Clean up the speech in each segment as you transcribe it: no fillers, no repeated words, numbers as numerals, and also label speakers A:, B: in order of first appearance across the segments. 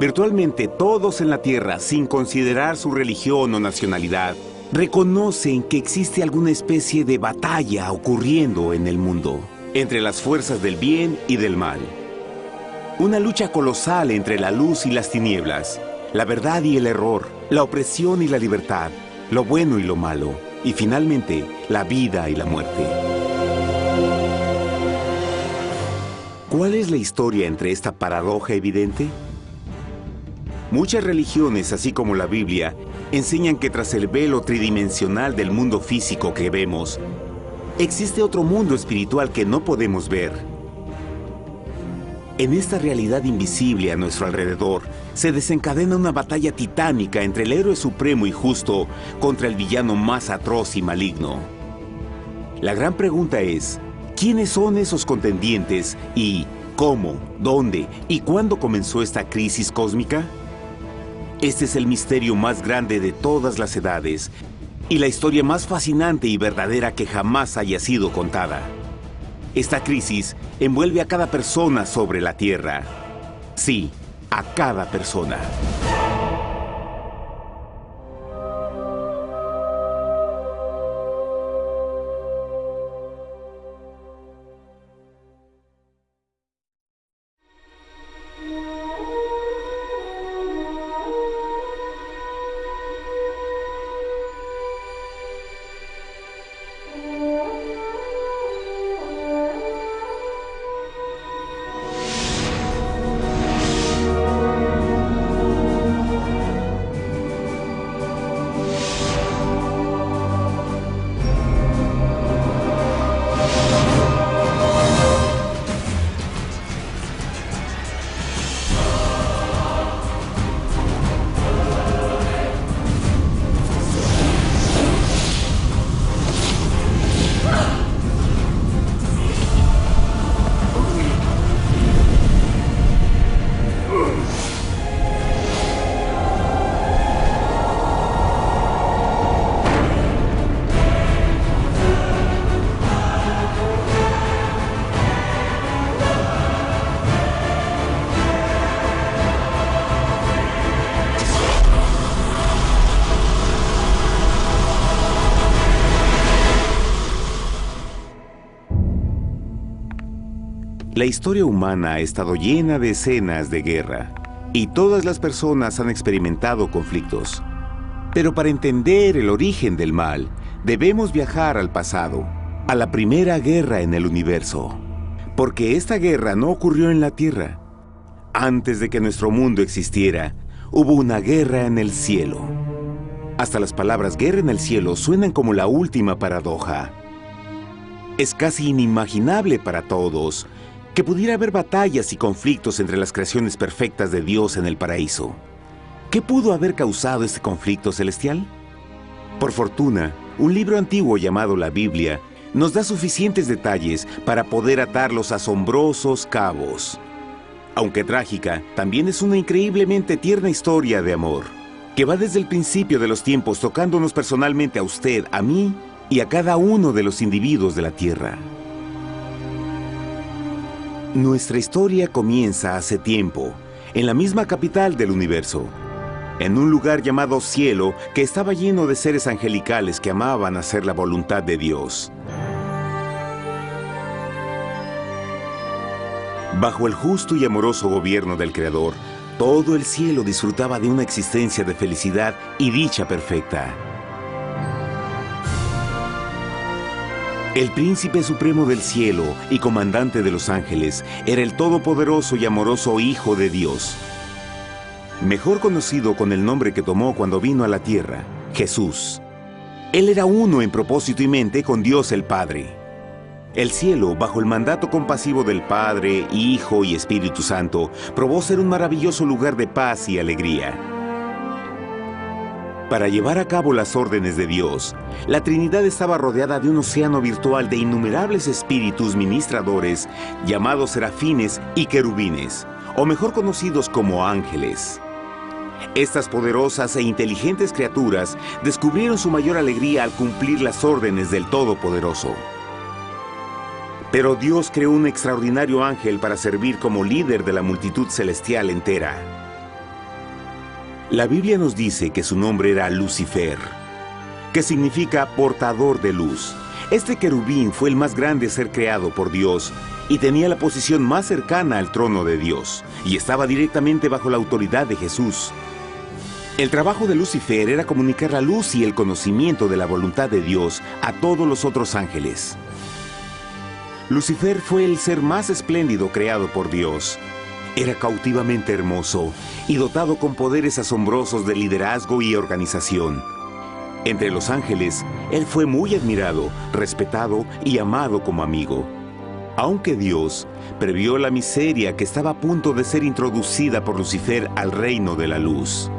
A: Virtualmente todos en la Tierra, sin considerar su religión o nacionalidad, reconocen que existe alguna especie de batalla ocurriendo en el mundo, entre las fuerzas del bien y del mal. Una lucha colosal entre la luz y las tinieblas, la verdad y el error, la opresión y la libertad, lo bueno y lo malo, y finalmente, la vida y la muerte. ¿Cuál es la historia entre esta paradoja evidente? Muchas religiones, así como la Biblia, enseñan que tras el velo tridimensional del mundo físico que vemos, existe otro mundo espiritual que no podemos ver. En esta realidad invisible a nuestro alrededor, se desencadena una batalla titánica entre el héroe supremo y justo contra el villano más atroz y maligno. La gran pregunta es, ¿quiénes son esos contendientes y cómo, dónde y cuándo comenzó esta crisis cósmica? Este es el misterio más grande de todas las edades y la historia más fascinante y verdadera que jamás haya sido contada. Esta crisis envuelve a cada persona sobre la Tierra. Sí, a cada persona. La historia humana ha estado llena de escenas de guerra, y todas las personas han experimentado conflictos. Pero para entender el origen del mal, debemos viajar al pasado, a la primera guerra en el universo. Porque esta guerra no ocurrió en la Tierra. Antes de que nuestro mundo existiera, hubo una guerra en el cielo. Hasta las palabras guerra en el cielo suenan como la última paradoja. Es casi inimaginable para todos que pudiera haber batallas y conflictos entre las creaciones perfectas de Dios en el paraíso. ¿Qué pudo haber causado este conflicto celestial? Por fortuna, un libro antiguo llamado la Biblia nos da suficientes detalles para poder atar los asombrosos cabos. Aunque trágica, también es una increíblemente tierna historia de amor, que va desde el principio de los tiempos tocándonos personalmente a usted, a mí y a cada uno de los individuos de la Tierra. Nuestra historia comienza hace tiempo, en la misma capital del universo, en un lugar llamado Cielo que estaba lleno de seres angelicales que amaban hacer la voluntad de Dios. Bajo el justo y amoroso gobierno del Creador, todo el cielo disfrutaba de una existencia de felicidad y dicha perfecta. El príncipe supremo del cielo y comandante de los ángeles era el todopoderoso y amoroso Hijo de Dios, mejor conocido con el nombre que tomó cuando vino a la tierra, Jesús. Él era uno en propósito y mente con Dios el Padre. El cielo, bajo el mandato compasivo del Padre, Hijo y Espíritu Santo, probó ser un maravilloso lugar de paz y alegría. Para llevar a cabo las órdenes de Dios, la Trinidad estaba rodeada de un océano virtual de innumerables espíritus ministradores llamados serafines y querubines, o mejor conocidos como ángeles. Estas poderosas e inteligentes criaturas descubrieron su mayor alegría al cumplir las órdenes del Todopoderoso. Pero Dios creó un extraordinario ángel para servir como líder de la multitud celestial entera. La Biblia nos dice que su nombre era Lucifer, que significa portador de luz. Este querubín fue el más grande ser creado por Dios y tenía la posición más cercana al trono de Dios, y estaba directamente bajo la autoridad de Jesús. El trabajo de Lucifer era comunicar la luz y el conocimiento de la voluntad de Dios a todos los otros ángeles. Lucifer fue el ser más espléndido creado por Dios. Era cautivamente hermoso y dotado con poderes asombrosos de liderazgo y organización. Entre los ángeles, él fue muy admirado, respetado y amado como amigo. Aunque Dios previó la miseria que estaba a punto de ser introducida por Lucifer al reino de la luz.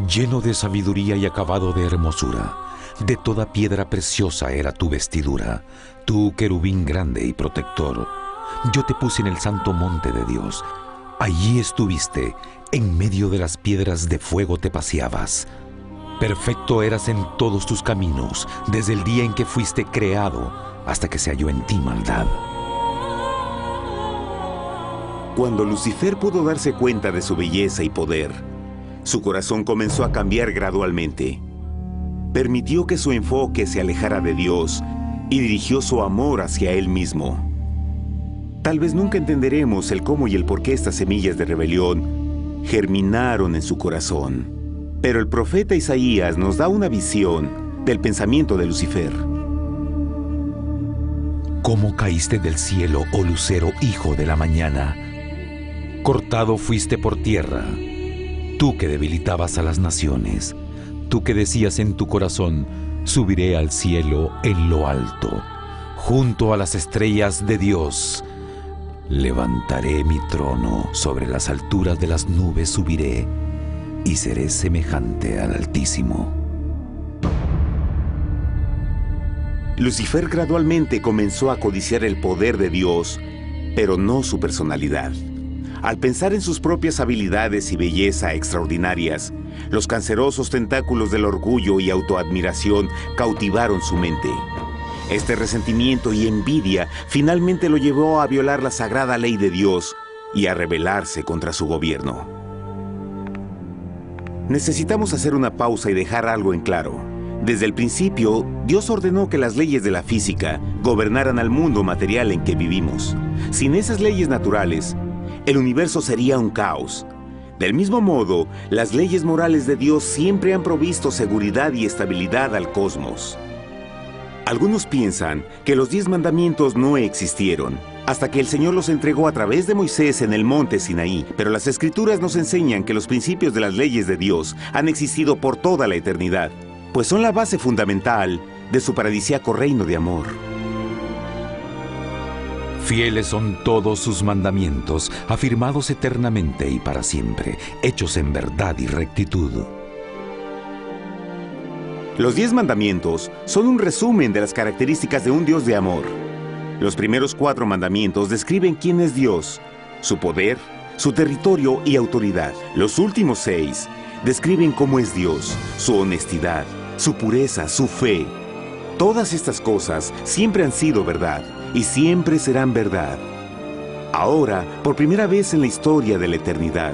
B: Lleno de sabiduría y acabado de hermosura, de toda piedra preciosa era tu vestidura, tú querubín grande y protector. Yo te puse en el santo monte de Dios. Allí estuviste, en medio de las piedras de fuego te paseabas. Perfecto eras en todos tus caminos, desde el día en que fuiste creado, hasta que se halló en ti maldad.
A: Cuando Lucifer pudo darse cuenta de su belleza y poder, su corazón comenzó a cambiar gradualmente. Permitió que su enfoque se alejara de Dios y dirigió su amor hacia él mismo. Tal vez nunca entenderemos el cómo y el por qué estas semillas de rebelión germinaron en su corazón. Pero el profeta Isaías nos da una visión del pensamiento de Lucifer.
B: ¿Cómo caíste del cielo, oh lucero, hijo de la mañana? Cortado fuiste por tierra, tú que debilitabas a las naciones, tú que decías en tu corazón, subiré al cielo en lo alto, junto a las estrellas de Dios. Levantaré mi trono, sobre las alturas de las nubes subiré, y seré semejante al Altísimo.
A: Lucifer gradualmente comenzó a codiciar el poder de Dios, pero no su personalidad. Al pensar en sus propias habilidades y belleza extraordinarias, los cancerosos tentáculos del orgullo y autoadmiración cautivaron su mente. Este resentimiento y envidia finalmente lo llevó a violar la sagrada ley de Dios y a rebelarse contra su gobierno. Necesitamos hacer una pausa y dejar algo en claro. Desde el principio, Dios ordenó que las leyes de la física gobernaran al mundo material en que vivimos. Sin esas leyes naturales, el universo sería un caos. Del mismo modo, las leyes morales de Dios siempre han provisto seguridad y estabilidad al cosmos. Algunos piensan que los 10 mandamientos no existieron, hasta que el Señor los entregó a través de Moisés en el monte Sinaí, pero las Escrituras nos enseñan que los principios de las leyes de Dios han existido por toda la eternidad, pues son la base fundamental de su paradisíaco reino de amor.
B: Fieles son todos sus mandamientos, afirmados eternamente y para siempre, hechos en verdad y rectitud.
A: Los 10 mandamientos son un resumen de las características de un Dios de amor. Los primeros 4 mandamientos describen quién es Dios, su poder, su territorio y autoridad. Los últimos 6 describen cómo es Dios, su honestidad, su pureza, su fe. Todas estas cosas siempre han sido verdad y siempre serán verdad. Ahora, por primera vez en la historia de la eternidad,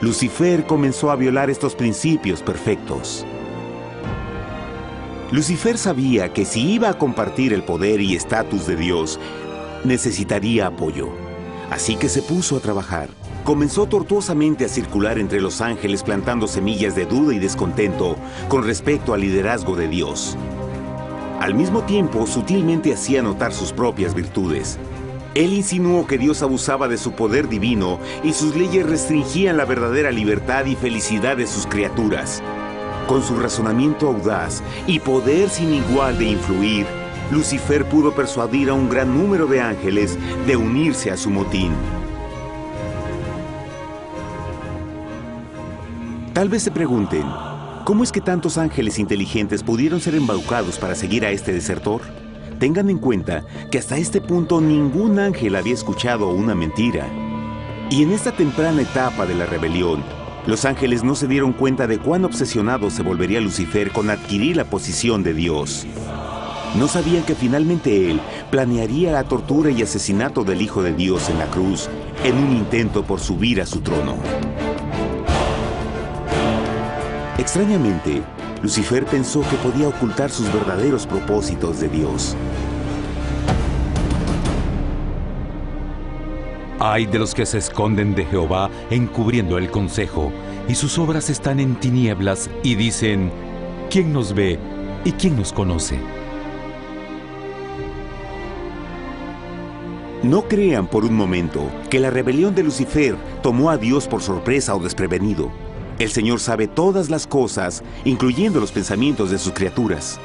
A: Lucifer comenzó a violar estos principios perfectos. Lucifer sabía que si iba a compartir el poder y estatus de Dios, necesitaría apoyo. Así que se puso a trabajar. Comenzó tortuosamente a circular entre los ángeles plantando semillas de duda y descontento con respecto al liderazgo de Dios. Al mismo tiempo, sutilmente hacía notar sus propias virtudes. Él insinuó que Dios abusaba de su poder divino y sus leyes restringían la verdadera libertad y felicidad de sus criaturas. Con su razonamiento audaz y poder sin igual de influir, Lucifer pudo persuadir a un gran número de ángeles de unirse a su motín. Tal vez se pregunten, ¿cómo es que tantos ángeles inteligentes pudieron ser embaucados para seguir a este desertor? Tengan en cuenta que hasta este punto ningún ángel había escuchado una mentira. Y en esta temprana etapa de la rebelión, los ángeles no se dieron cuenta de cuán obsesionado se volvería Lucifer con adquirir la posición de Dios. No sabían que finalmente él planearía la tortura y asesinato del Hijo de Dios en la cruz en un intento por subir a su trono. Extrañamente, Lucifer pensó que podía ocultar sus verdaderos propósitos de Dios.
B: Ay de los que se esconden de Jehová encubriendo el consejo, y sus obras están en tinieblas y dicen, ¿quién nos ve y quién nos conoce?
A: No crean por un momento que la rebelión de Lucifer tomó a Dios por sorpresa o desprevenido. El Señor sabe todas las cosas, incluyendo los pensamientos de sus criaturas.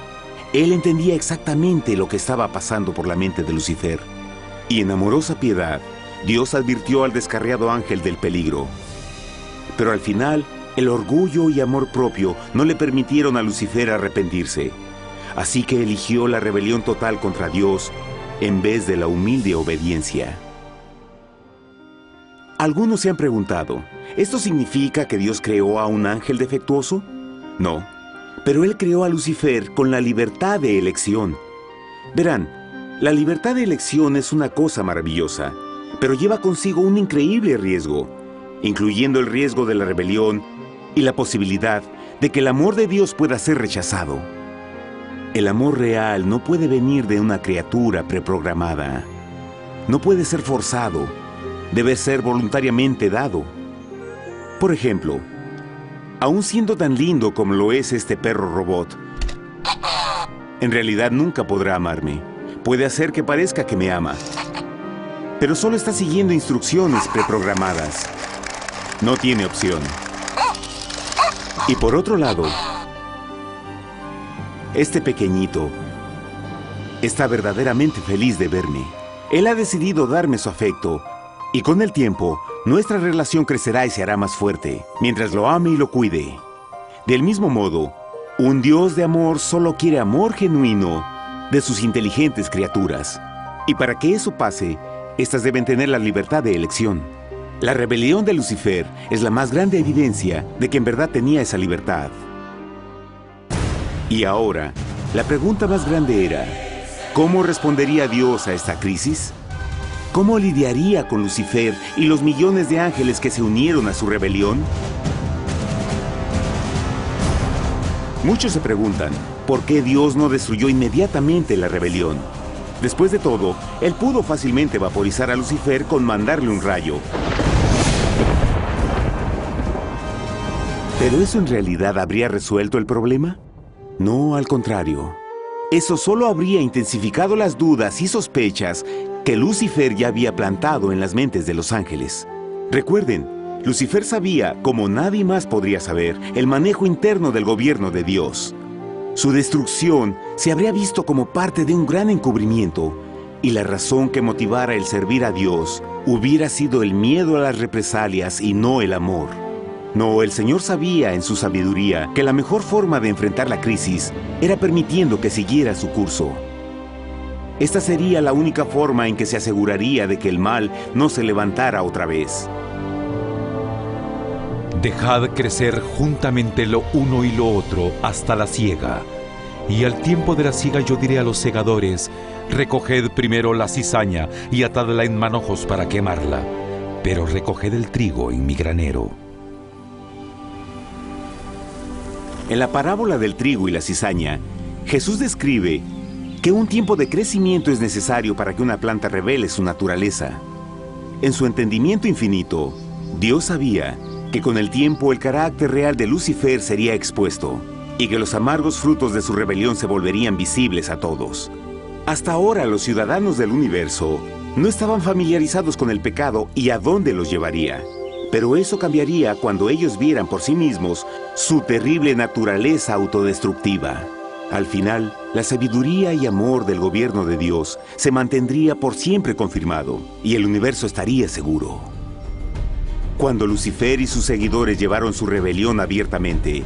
A: Él entendía exactamente lo que estaba pasando por la mente de Lucifer. Y en amorosa piedad, Dios advirtió al descarriado ángel del peligro. Pero al final, el orgullo y amor propio no le permitieron a Lucifer arrepentirse. Así que eligió la rebelión total contra Dios en vez de la humilde obediencia. Algunos se han preguntado, ¿esto significa que Dios creó a un ángel defectuoso? No, pero Él creó a Lucifer con la libertad de elección. Verán, la libertad de elección es una cosa maravillosa, pero lleva consigo un increíble riesgo, incluyendo el riesgo de la rebelión y la posibilidad de que el amor de Dios pueda ser rechazado. El amor real no puede venir de una criatura preprogramada. No puede ser forzado. Debe ser voluntariamente dado. Por ejemplo, aun siendo tan lindo como lo es este perro robot, en realidad nunca podrá amarme. Puede hacer que parezca que me ama, pero solo está siguiendo instrucciones preprogramadas. No tiene opción. Y por otro lado, este pequeñito está verdaderamente feliz de verme. Él ha decidido darme su afecto, y con el tiempo, nuestra relación crecerá y se hará más fuerte, mientras lo ame y lo cuide. Del mismo modo, un Dios de amor solo quiere amor genuino de sus inteligentes criaturas. Y para que eso pase, estas deben tener la libertad de elección. La rebelión de Lucifer es la más grande evidencia de que en verdad tenía esa libertad. Y ahora, la pregunta más grande era, ¿cómo respondería Dios a esta crisis? ¿Cómo lidiaría con Lucifer y los millones de ángeles que se unieron a su rebelión? Muchos se preguntan, ¿por qué Dios no destruyó inmediatamente la rebelión? Después de todo, Él pudo fácilmente vaporizar a Lucifer con mandarle un rayo. ¿Pero eso en realidad habría resuelto el problema? No, al contrario. Eso solo habría intensificado las dudas y sospechas que Lucifer ya había plantado en las mentes de los ángeles. Recuerden, Lucifer sabía, como nadie más podría saber, el manejo interno del gobierno de Dios. Su destrucción se habría visto como parte de un gran encubrimiento, y la razón que motivara el servir a Dios hubiera sido el miedo a las represalias y no el amor. No, el Señor sabía en su sabiduría que la mejor forma de enfrentar la crisis era permitiendo que siguiera su curso. Esta sería la única forma en que se aseguraría de que el mal no se levantara otra vez.
B: Dejad crecer juntamente lo uno y lo otro hasta la siega. Y al tiempo de la siega yo diré a los segadores, recoged primero la cizaña y atadla en manojos para quemarla, pero recoged el trigo en mi granero.
A: En la parábola del trigo y la cizaña, Jesús describe que un tiempo de crecimiento es necesario para que una planta revele su naturaleza. En su entendimiento infinito, Dios sabía que con el tiempo el carácter real de Lucifer sería expuesto y que los amargos frutos de su rebelión se volverían visibles a todos. Hasta ahora los ciudadanos del universo no estaban familiarizados con el pecado y a dónde los llevaría. Pero eso cambiaría cuando ellos vieran por sí mismos su terrible naturaleza autodestructiva. Al final, la sabiduría y amor del gobierno de Dios se mantendría por siempre confirmado y el universo estaría seguro. Cuando Lucifer y sus seguidores llevaron su rebelión abiertamente,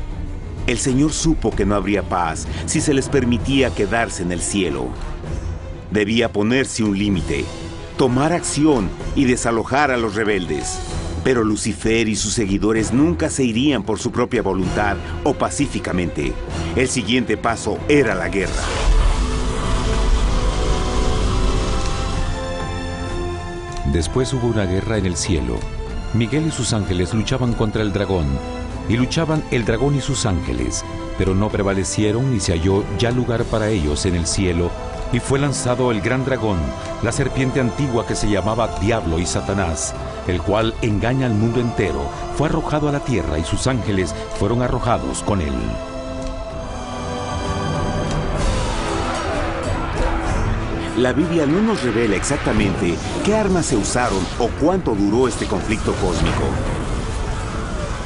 A: el Señor supo que no habría paz si se les permitía quedarse en el cielo. Debía ponerse un límite, tomar acción y desalojar a los rebeldes. Pero Lucifer y sus seguidores nunca se irían por su propia voluntad o pacíficamente. El siguiente paso era la guerra.
B: Después hubo una guerra en el cielo. Miguel y sus ángeles luchaban contra el dragón, y luchaban el dragón y sus ángeles, pero no prevalecieron y se halló ya lugar para ellos en el cielo, y fue lanzado el gran dragón, la serpiente antigua que se llamaba Diablo y Satanás, el cual engaña al mundo entero. Fue arrojado a la tierra y sus ángeles fueron arrojados con él.
A: La Biblia no nos revela exactamente qué armas se usaron o cuánto duró este conflicto cósmico.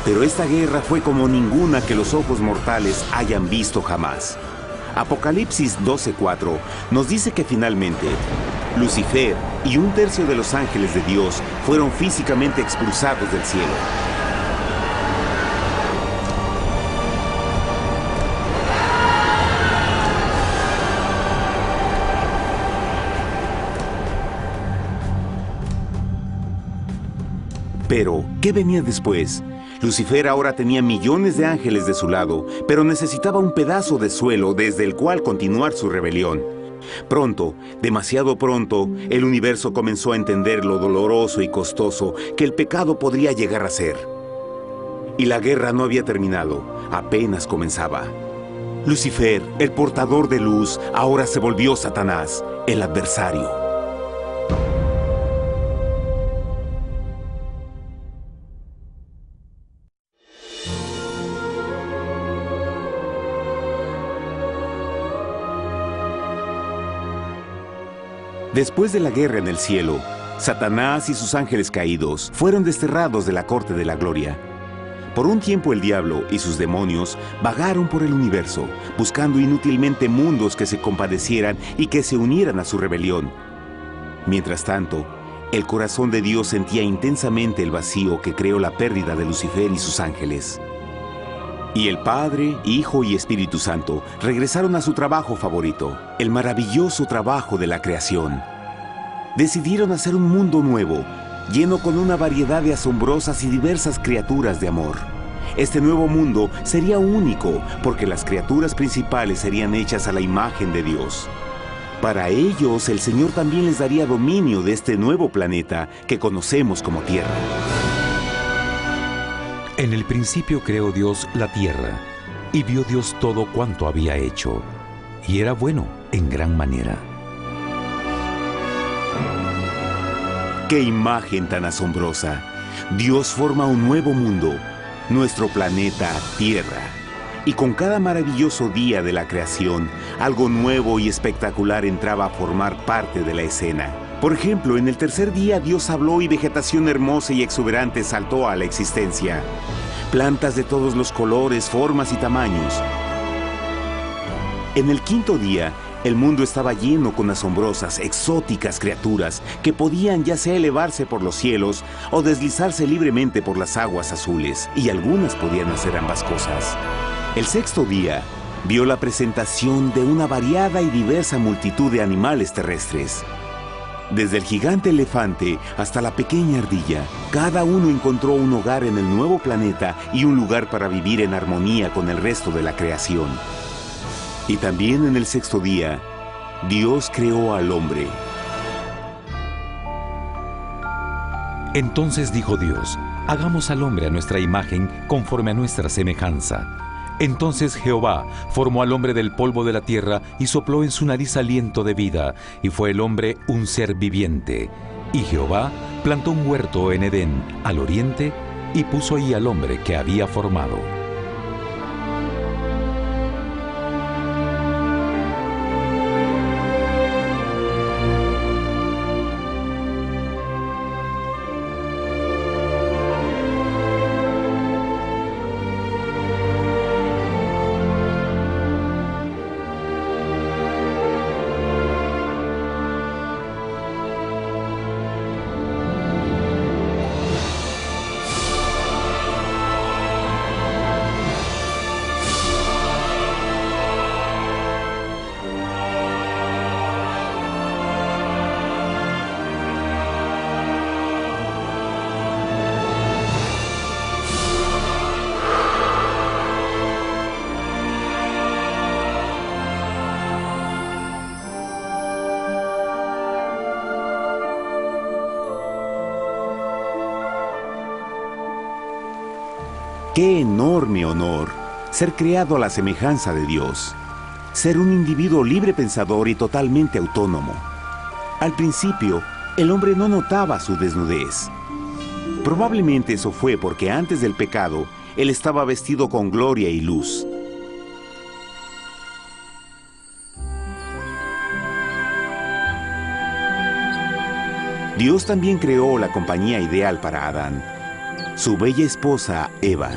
A: Pero esta guerra fue como ninguna que los ojos mortales hayan visto jamás. Apocalipsis 12:4 nos dice que finalmente Lucifer y un tercio de los ángeles de Dios fueron físicamente expulsados del cielo. Pero, ¿qué venía después? Lucifer ahora tenía millones de ángeles de su lado, pero necesitaba un pedazo de suelo desde el cual continuar su rebelión. Pronto, demasiado pronto, el universo comenzó a entender lo doloroso y costoso que el pecado podría llegar a ser. Y la guerra no había terminado, apenas comenzaba. Lucifer, el portador de luz, ahora se volvió Satanás, el adversario. Después de la guerra en el cielo, Satanás y sus ángeles caídos fueron desterrados de la corte de la gloria. Por un tiempo el diablo y sus demonios vagaron por el universo, buscando inútilmente mundos que se compadecieran y que se unieran a su rebelión. Mientras tanto, el corazón de Dios sentía intensamente el vacío que creó la pérdida de Lucifer y sus ángeles. Y el Padre, Hijo y Espíritu Santo regresaron a su trabajo favorito, el maravilloso trabajo de la creación. Decidieron hacer un mundo nuevo, lleno con una variedad de asombrosas y diversas criaturas de amor. Este nuevo mundo sería único, porque las criaturas principales serían hechas a la imagen de Dios. Para ellos, el Señor también les daría dominio de este nuevo planeta que conocemos como Tierra.
B: En el principio creó Dios la tierra, y vio Dios todo cuanto había hecho, y era bueno en gran manera.
A: ¡Qué imagen tan asombrosa! Dios forma un nuevo mundo, nuestro planeta Tierra. Y con cada maravilloso día de la creación, algo nuevo y espectacular entraba a formar parte de la escena. Por ejemplo, en el tercer día Dios habló y vegetación hermosa y exuberante saltó a la existencia. Plantas de todos los colores, formas y tamaños. En el quinto día, el mundo estaba lleno con asombrosas, exóticas criaturas que podían ya sea elevarse por los cielos o deslizarse libremente por las aguas azules, y algunas podían hacer ambas cosas. El sexto día vio la presentación de una variada y diversa multitud de animales terrestres. Desde el gigante elefante hasta la pequeña ardilla, cada uno encontró un hogar en el nuevo planeta y un lugar para vivir en armonía con el resto de la creación. Y también en el sexto día, Dios creó al hombre.
B: Entonces dijo Dios: hagamos al hombre a nuestra imagen, conforme a nuestra semejanza. Entonces Jehová formó al hombre del polvo de la tierra y sopló en su nariz aliento de vida, y fue el hombre un ser viviente. Y Jehová plantó un huerto en Edén, al oriente, y puso ahí al hombre que había formado.
A: ¡Qué enorme honor! Ser creado a la semejanza de Dios. Ser un individuo libre pensador y totalmente autónomo. Al principio, el hombre no notaba su desnudez. Probablemente eso fue porque antes del pecado, él estaba vestido con gloria y luz. Dios también creó la compañía ideal para Adán, su bella esposa Eva.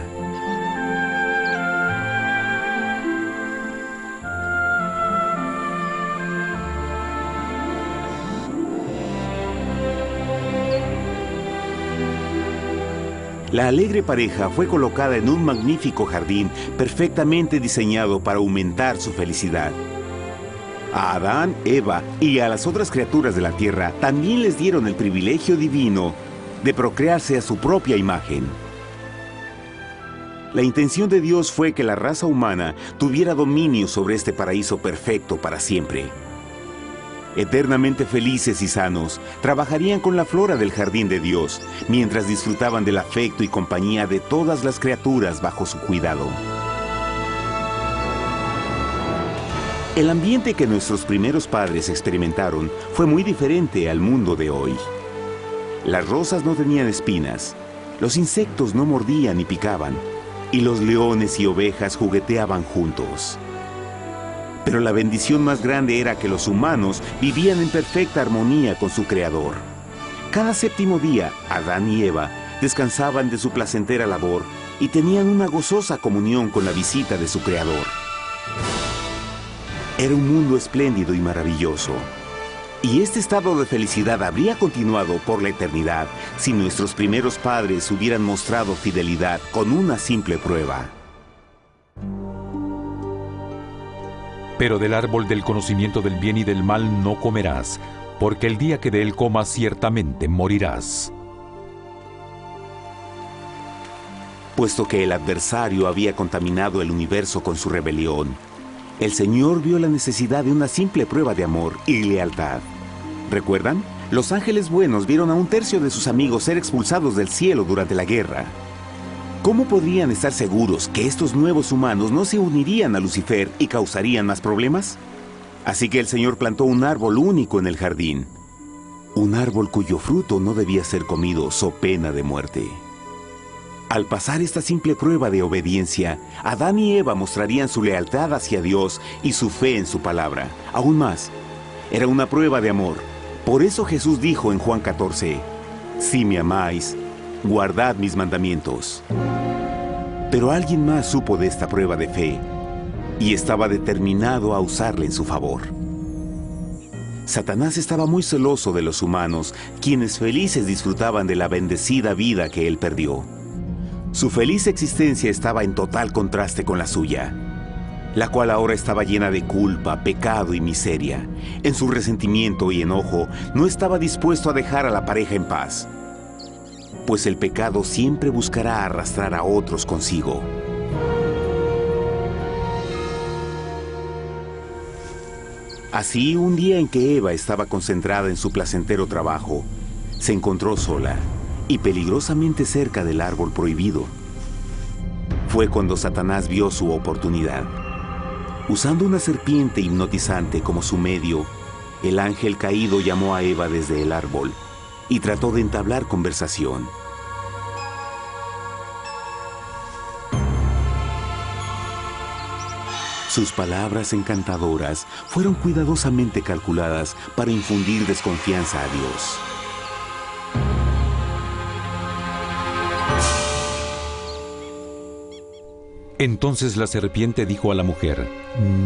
A: La alegre pareja fue colocada en un magnífico jardín perfectamente diseñado para aumentar su felicidad. A Adán, Eva y a las otras criaturas de la tierra también les dieron el privilegio divino de procrearse a su propia imagen. La intención de Dios fue que la raza humana tuviera dominio sobre este paraíso perfecto para siempre. Eternamente felices y sanos, trabajarían con la flora del jardín de Dios, mientras disfrutaban del afecto y compañía de todas las criaturas bajo su cuidado. El ambiente que nuestros primeros padres experimentaron fue muy diferente al mundo de hoy. Las rosas no tenían espinas, los insectos no mordían ni picaban, y los leones y ovejas jugueteaban juntos. Pero la bendición más grande era que los humanos vivían en perfecta armonía con su Creador. Cada séptimo día, Adán y Eva descansaban de su placentera labor y tenían una gozosa comunión con la visita de su Creador. Era un mundo espléndido y maravilloso. Y este estado de felicidad habría continuado por la eternidad si nuestros primeros padres hubieran mostrado fidelidad con una simple prueba.
B: Pero del árbol del conocimiento del bien y del mal no comerás, porque el día que de él comas ciertamente morirás.
A: Puesto que el adversario había contaminado el universo con su rebelión, el Señor vio la necesidad de una simple prueba de amor y lealtad. ¿Recuerdan? Los ángeles buenos vieron a un tercio de sus amigos ser expulsados del cielo durante la guerra. ¿Cómo podrían estar seguros que estos nuevos humanos no se unirían a Lucifer y causarían más problemas? Así que el Señor plantó un árbol único en el jardín. Un árbol cuyo fruto no debía ser comido so pena de muerte. Al pasar esta simple prueba de obediencia, Adán y Eva mostrarían su lealtad hacia Dios y su fe en su palabra. Aún más, era una prueba de amor. Por eso Jesús dijo en Juan 14, «Si me amáis, guardad mis mandamientos». Pero alguien más supo de esta prueba de fe y estaba determinado a usarla en su favor. Satanás estaba muy celoso de los humanos, quienes felices disfrutaban de la bendecida vida que él perdió. Su feliz existencia estaba en total contraste con la suya, la cual ahora estaba llena de culpa, pecado y miseria. En su resentimiento y enojo, no estaba dispuesto a dejar a la pareja en paz, pues el pecado siempre buscará arrastrar a otros consigo. Así, un día en que Eva estaba concentrada en su placentero trabajo, se encontró sola y peligrosamente cerca del árbol prohibido. Fue cuando Satanás vio su oportunidad. Usando una serpiente hipnotizante como su medio, el ángel caído llamó a Eva desde el árbol y trató de entablar conversación. Sus palabras encantadoras fueron cuidadosamente calculadas para infundir desconfianza a Dios.
B: Entonces la serpiente dijo a la mujer,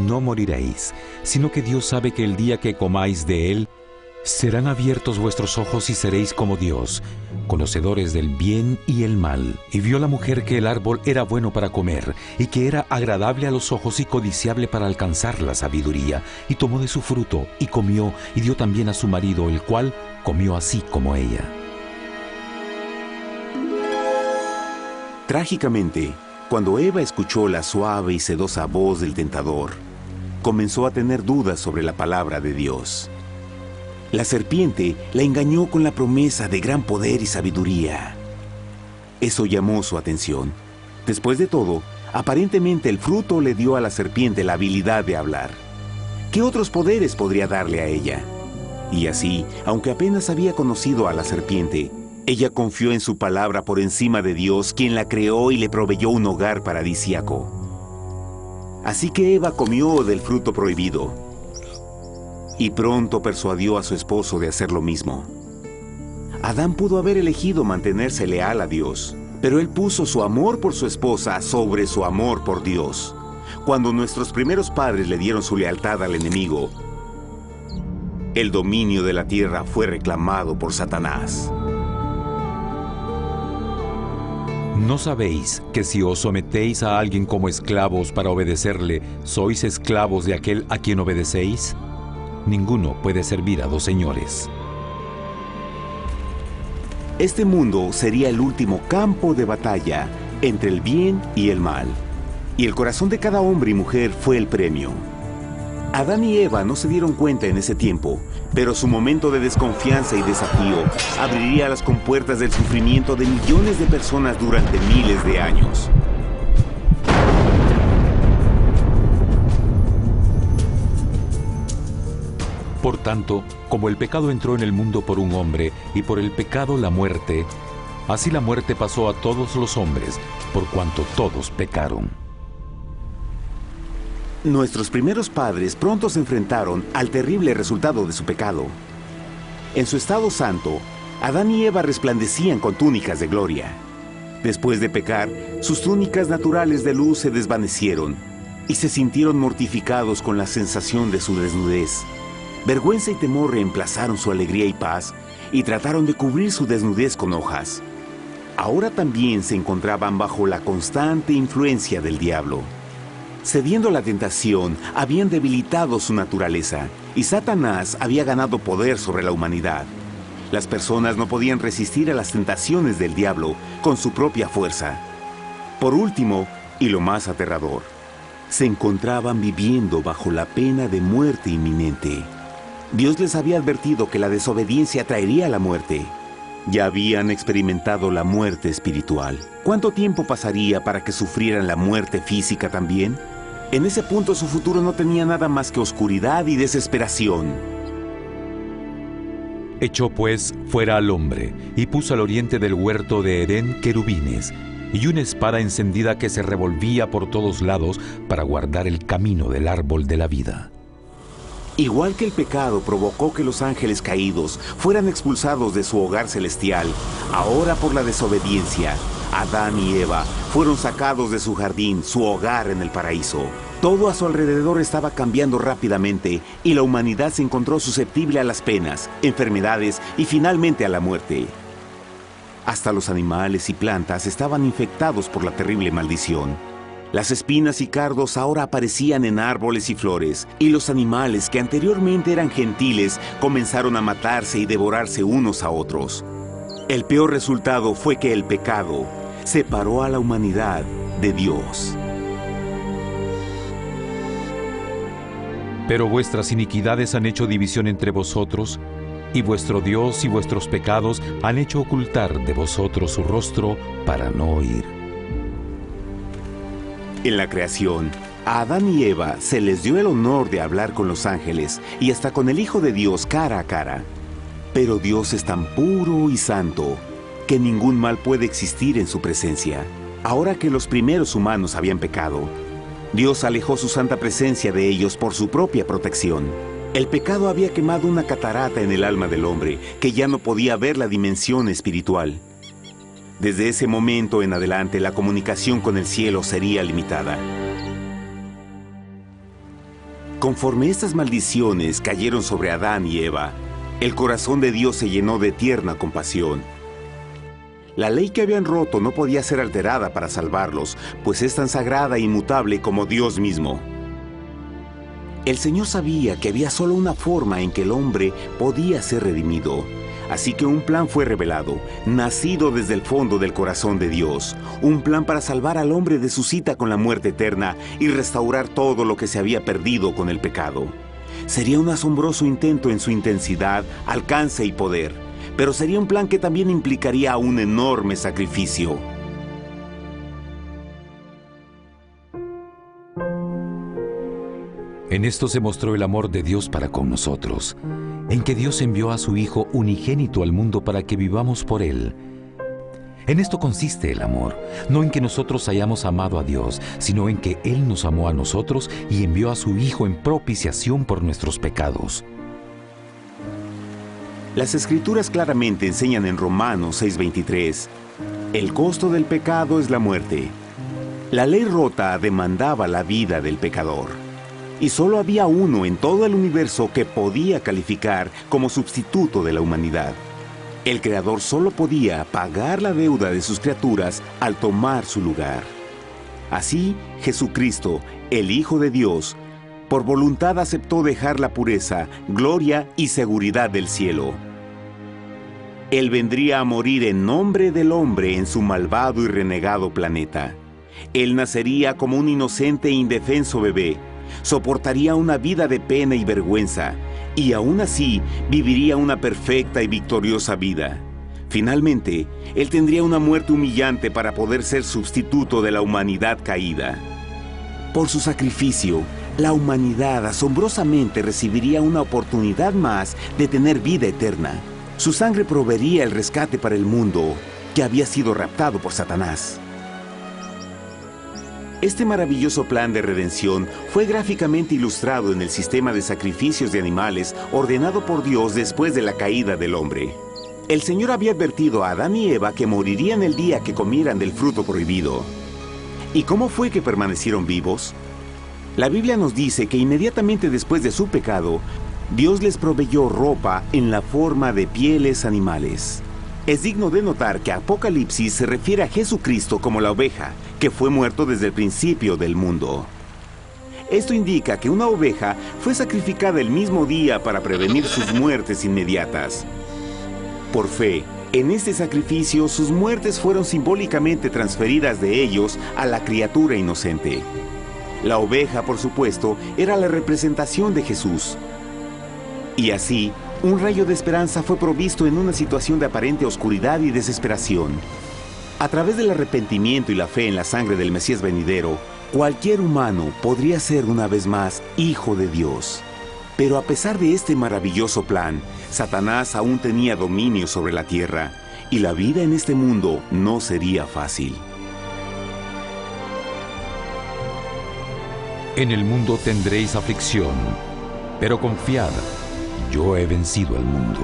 B: «No moriréis, sino que Dios sabe que el día que comáis de él, serán abiertos vuestros ojos y seréis como Dios, conocedores del bien y el mal». Y vio la mujer que el árbol era bueno para comer, y que era agradable a los ojos y codiciable para alcanzar la sabiduría, y tomó de su fruto, y comió, y dio también a su marido, el cual comió así como ella.
A: Trágicamente, cuando Eva escuchó la suave y sedosa voz del tentador, comenzó a tener dudas sobre la palabra de Dios. La serpiente la engañó con la promesa de gran poder y sabiduría. Eso llamó su atención. Después de todo, aparentemente el fruto le dio a la serpiente la habilidad de hablar. ¿Qué otros poderes podría darle a ella? Y así, aunque apenas había conocido a la serpiente, ella confió en su palabra por encima de Dios, quien la creó y le proveyó un hogar paradisíaco. Así que Eva comió del fruto prohibido y pronto persuadió a su esposo de hacer lo mismo. Adán pudo haber elegido mantenerse leal a Dios, pero él puso su amor por su esposa sobre su amor por Dios. Cuando nuestros primeros padres le dieron su lealtad al enemigo, el dominio de la tierra fue reclamado por Satanás.
B: ¿No sabéis que si os sometéis a alguien como esclavos para obedecerle, sois esclavos de aquel a quien obedecéis? Ninguno puede servir a dos señores.
A: Este mundo sería el último campo de batalla entre el bien y el mal. Y el corazón de cada hombre y mujer fue el premio. Adán y Eva no se dieron cuenta en ese tiempo, pero su momento de desconfianza y desafío abriría las compuertas del sufrimiento de millones de personas durante miles de años.
B: Por tanto, como el pecado entró en el mundo por un hombre, y por el pecado la muerte, así la muerte pasó a todos los hombres, por cuanto todos pecaron.
A: Nuestros primeros padres pronto se enfrentaron al terrible resultado de su pecado. En su estado santo, Adán y Eva resplandecían con túnicas de gloria. Después de pecar, sus túnicas naturales de luz se desvanecieron y se sintieron mortificados con la sensación de su desnudez. Vergüenza y temor reemplazaron su alegría y paz y trataron de cubrir su desnudez con hojas. Ahora también se encontraban bajo la constante influencia del diablo. Cediendo a la tentación, habían debilitado su naturaleza y Satanás había ganado poder sobre la humanidad. Las personas no podían resistir a las tentaciones del diablo con su propia fuerza. Por último, y lo más aterrador, se encontraban viviendo bajo la pena de muerte inminente. Dios les había advertido que la desobediencia traería la muerte. Ya habían experimentado la muerte espiritual. ¿Cuánto tiempo pasaría para que sufrieran la muerte física también? En ese punto su futuro no tenía nada más que oscuridad y desesperación.
B: Echó pues fuera al hombre, y puso al oriente del huerto de Edén querubines, y una espada encendida que se revolvía por todos lados para guardar el camino del árbol de la vida.
A: Igual que el pecado provocó que los ángeles caídos fueran expulsados de su hogar celestial, ahora por la desobediencia, Adán y Eva fueron sacados de su jardín, su hogar en el paraíso. Todo a su alrededor estaba cambiando rápidamente y la humanidad se encontró susceptible a las penas, enfermedades y finalmente a la muerte. Hasta los animales y plantas estaban infectados por la terrible maldición. Las espinas y cardos ahora aparecían en árboles y flores, y los animales que anteriormente eran gentiles comenzaron a matarse y devorarse unos a otros. El peor resultado fue que el pecado separó a la humanidad de Dios.
B: Pero vuestras iniquidades han hecho división entre vosotros, y vuestro Dios y vuestros pecados han hecho ocultar de vosotros su rostro para no oír.
A: En la creación, a Adán y Eva se les dio el honor de hablar con los ángeles y hasta con el Hijo de Dios cara a cara. Pero Dios es tan puro y santo que ningún mal puede existir en su presencia. Ahora que los primeros humanos habían pecado, Dios alejó su santa presencia de ellos por su propia protección. El pecado había quemado una catarata en el alma del hombre que ya no podía ver la dimensión espiritual. Desde ese momento en adelante, la comunicación con el cielo sería limitada. Conforme estas maldiciones cayeron sobre Adán y Eva, el corazón de Dios se llenó de tierna compasión. La ley que habían roto no podía ser alterada para salvarlos, pues es tan sagrada e inmutable como Dios mismo. El Señor sabía que había solo una forma en que el hombre podía ser redimido. Así que un plan fue revelado, nacido desde el fondo del corazón de Dios. Un plan para salvar al hombre de su cita con la muerte eterna y restaurar todo lo que se había perdido con el pecado. Sería un asombroso intento en su intensidad, alcance y poder, pero sería un plan que también implicaría un enorme sacrificio.
B: En esto se mostró el amor de Dios para con nosotros, en que Dios envió a su Hijo unigénito al mundo para que vivamos por Él. En esto consiste el amor, no en que nosotros hayamos amado a Dios, sino en que Él nos amó a nosotros y envió a su Hijo en propiciación por nuestros pecados.
A: Las Escrituras claramente enseñan en Romanos 6:23, el costo del pecado es la muerte. La ley rota demandaba la vida del pecador, y solo había uno en todo el universo que podía calificar como sustituto de la humanidad. El Creador solo podía pagar la deuda de sus criaturas al tomar su lugar. Así, Jesucristo, el Hijo de Dios, por voluntad aceptó dejar la pureza, gloria y seguridad del cielo. Él vendría a morir en nombre del hombre en su malvado y renegado planeta. Él nacería como un inocente e indefenso bebé, soportaría una vida de pena y vergüenza, y aún así viviría una perfecta y victoriosa vida. Finalmente, Él tendría una muerte humillante para poder ser sustituto de la humanidad caída. Por su sacrificio, la humanidad asombrosamente recibiría una oportunidad más de tener vida eterna. Su sangre proveería el rescate para el mundo que había sido raptado por Satanás. Este maravilloso plan de redención fue gráficamente ilustrado en el sistema de sacrificios de animales ordenado por Dios después de la caída del hombre. El Señor había advertido a Adán y Eva que morirían el día que comieran del fruto prohibido. ¿Y cómo fue que permanecieron vivos? La Biblia nos dice que inmediatamente después de su pecado, Dios les proveyó ropa en la forma de pieles animales. Es digno de notar que Apocalipsis se refiere a Jesucristo como la oveja, que fue muerto desde el principio del mundo. Esto indica que una oveja fue sacrificada el mismo día para prevenir sus muertes inmediatas. Por fe, en este sacrificio sus muertes fueron simbólicamente transferidas de ellos a la criatura inocente. La oveja, por supuesto, era la representación de Jesús. Y así, un rayo de esperanza fue provisto en una situación de aparente oscuridad y desesperación. A través del arrepentimiento y la fe en la sangre del Mesías venidero, cualquier humano podría ser una vez más hijo de Dios. Pero a pesar de este maravilloso plan, Satanás aún tenía dominio sobre la tierra, y la vida en este mundo no sería fácil.
B: En el mundo tendréis aflicción, pero confiad, yo he vencido al mundo.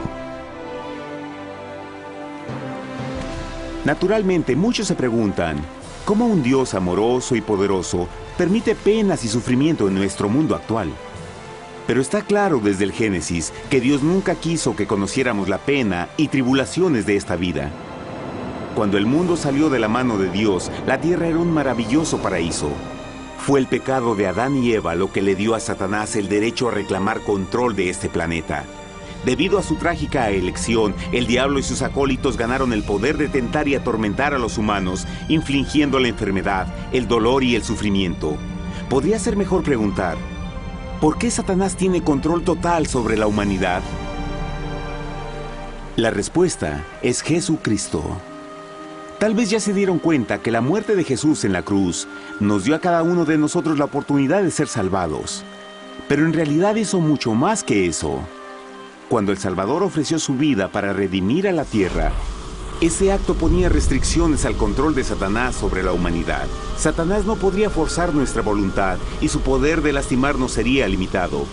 A: Naturalmente, muchos se preguntan, ¿cómo un Dios amoroso y poderoso permite penas y sufrimiento en nuestro mundo actual? Pero está claro desde el Génesis que Dios nunca quiso que conociéramos la pena y tribulaciones de esta vida. Cuando el mundo salió de la mano de Dios, la tierra era un maravilloso paraíso. Fue el pecado de Adán y Eva lo que le dio a Satanás el derecho a reclamar control de este planeta. Debido a su trágica elección, el diablo y sus acólitos ganaron el poder de tentar y atormentar a los humanos, infligiendo la enfermedad, el dolor y el sufrimiento. Podría ser mejor preguntar, ¿por qué Satanás tiene control total sobre la humanidad? La respuesta es Jesucristo. Tal vez ya se dieron cuenta que la muerte de Jesús en la cruz nos dio a cada uno de nosotros la oportunidad de ser salvados. Pero en realidad hizo mucho más que eso. Cuando el Salvador ofreció su vida para redimir a la tierra, ese acto ponía restricciones al control de Satanás sobre la humanidad. Satanás no podría forzar nuestra voluntad y su poder de lastimarnos sería limitado.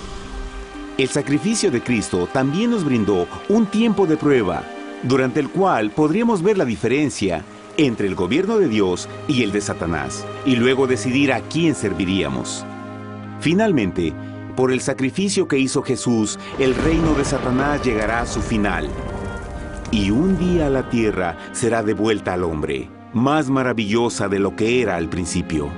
A: El sacrificio de Cristo también nos brindó un tiempo de prueba, durante el cual podríamos ver la diferencia entre el gobierno de Dios y el de Satanás, y luego decidir a quién serviríamos. Finalmente, por el sacrificio que hizo Jesús, el reino de Satanás llegará a su final. Y un día la tierra será devuelta al hombre, más maravillosa de lo que era al principio.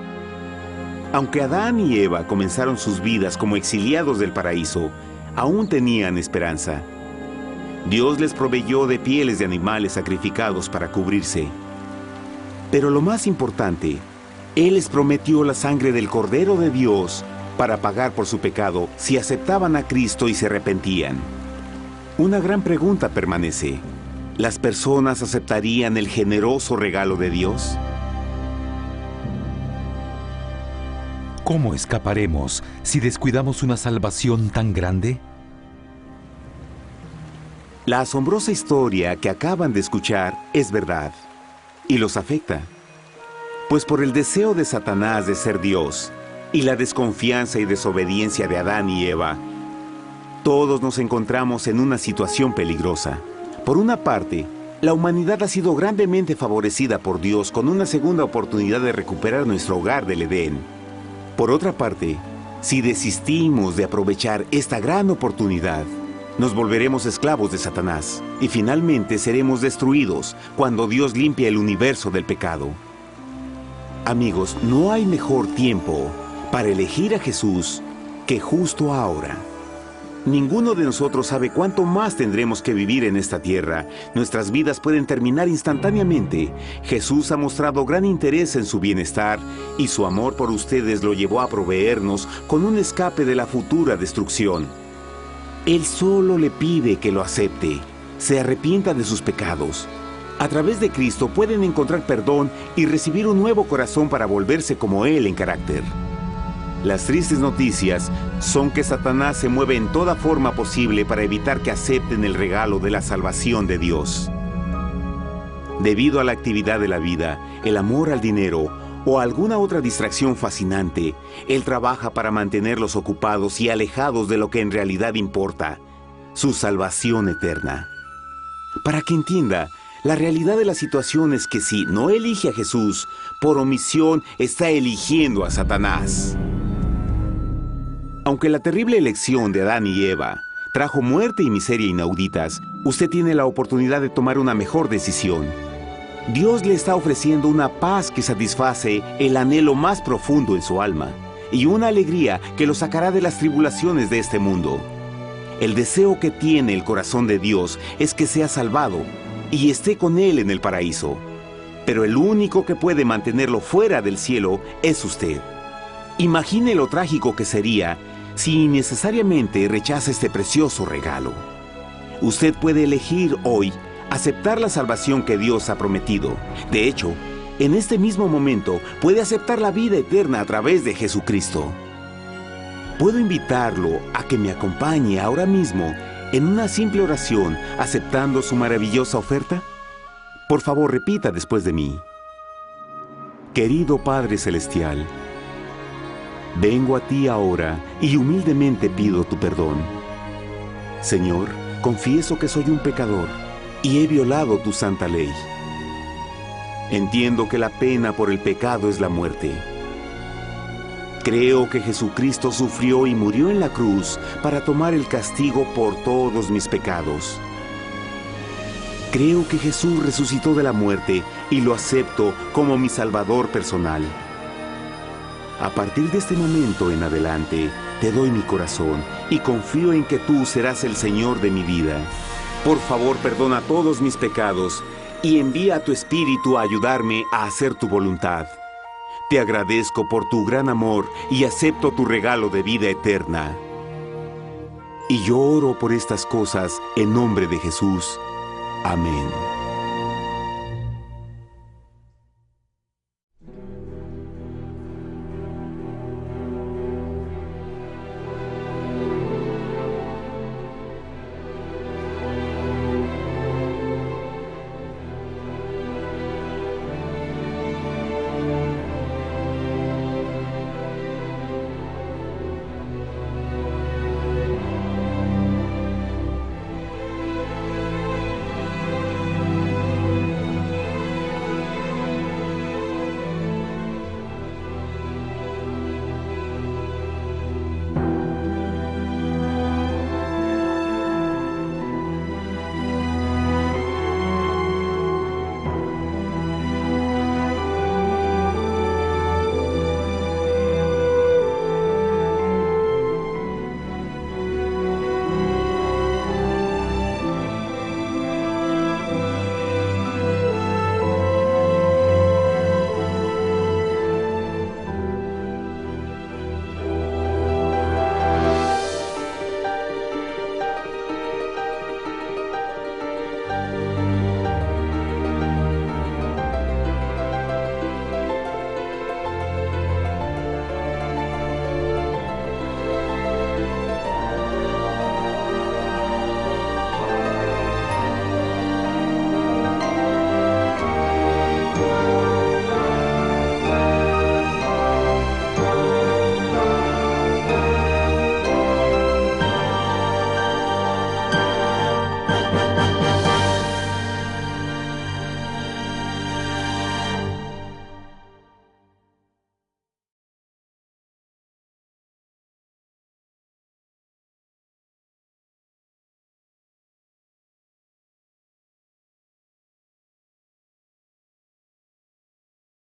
A: Aunque Adán y Eva comenzaron sus vidas como exiliados del paraíso, aún tenían esperanza. Dios les proveyó de pieles de animales sacrificados para cubrirse. Pero lo más importante, Él les prometió la sangre del Cordero de Dios para pagar por su pecado si aceptaban a Cristo y se arrepentían. Una gran pregunta permanece. ¿Las personas aceptarían el generoso regalo de Dios?
B: ¿Cómo escaparemos si descuidamos una salvación tan grande?
A: La asombrosa historia que acaban de escuchar es verdad y los afecta. Pues por el deseo de Satanás de ser Dios y la desconfianza y desobediencia de Adán y Eva, todos nos encontramos en una situación peligrosa. Por una parte, la humanidad ha sido grandemente favorecida por Dios con una segunda oportunidad de recuperar nuestro hogar del Edén. Por otra parte, si desistimos de aprovechar esta gran oportunidad, nos volveremos esclavos de Satanás y finalmente seremos destruidos cuando Dios limpie el universo del pecado. Amigos, no hay mejor tiempo para elegir a Jesús que justo ahora. Ninguno de nosotros sabe cuánto más tendremos que vivir en esta tierra. Nuestras vidas pueden terminar instantáneamente. Jesús ha mostrado gran interés en su bienestar y su amor por ustedes lo llevó a proveernos con un escape de la futura destrucción. Él solo le pide que lo acepte, se arrepienta de sus pecados. A través de Cristo pueden encontrar perdón y recibir un nuevo corazón para volverse como Él en carácter. Las tristes noticias son que Satanás se mueve en toda forma posible para evitar que acepten el regalo de la salvación de Dios. Debido a la actividad de la vida, el amor al dinero o alguna otra distracción fascinante, Él trabaja para mantenerlos ocupados y alejados de lo que en realidad importa, su salvación eterna. Para que entienda, la realidad de la situación es que si no elige a Jesús, por omisión está eligiendo a Satanás. Aunque la terrible elección de Adán y Eva trajo muerte y miseria inauditas, usted tiene la oportunidad de tomar una mejor decisión. Dios le está ofreciendo una paz que satisface el anhelo más profundo en su alma y una alegría que lo sacará de las tribulaciones de este mundo. El deseo que tiene el corazón de Dios es que sea salvado y esté con Él en el paraíso. Pero el único que puede mantenerlo fuera del cielo es usted. Imagine lo trágico que sería si innecesariamente rechaza este precioso regalo. Usted puede elegir hoy aceptar la salvación que Dios ha prometido. De hecho, en este mismo momento puede aceptar la vida eterna a través de Jesucristo. ¿Puedo invitarlo a que me acompañe ahora mismo en una simple oración aceptando su maravillosa oferta? Por favor, repita después de mí. Querido Padre Celestial, vengo a ti ahora y humildemente pido tu perdón. Señor, confieso que soy un pecador y he violado tu santa ley. Entiendo que la pena por el pecado es la muerte. Creo que Jesucristo sufrió y murió en la cruz para tomar el castigo por todos mis pecados. Creo que Jesús resucitó de la muerte y lo acepto como mi Salvador personal. A partir de este momento en adelante, te doy mi corazón y confío en que tú serás el Señor de mi vida. Por favor, perdona todos mis pecados y envía a tu Espíritu a ayudarme a hacer tu voluntad. Te agradezco por tu gran amor y acepto tu regalo de vida eterna. Y yo oro por estas cosas en nombre de Jesús. Amén.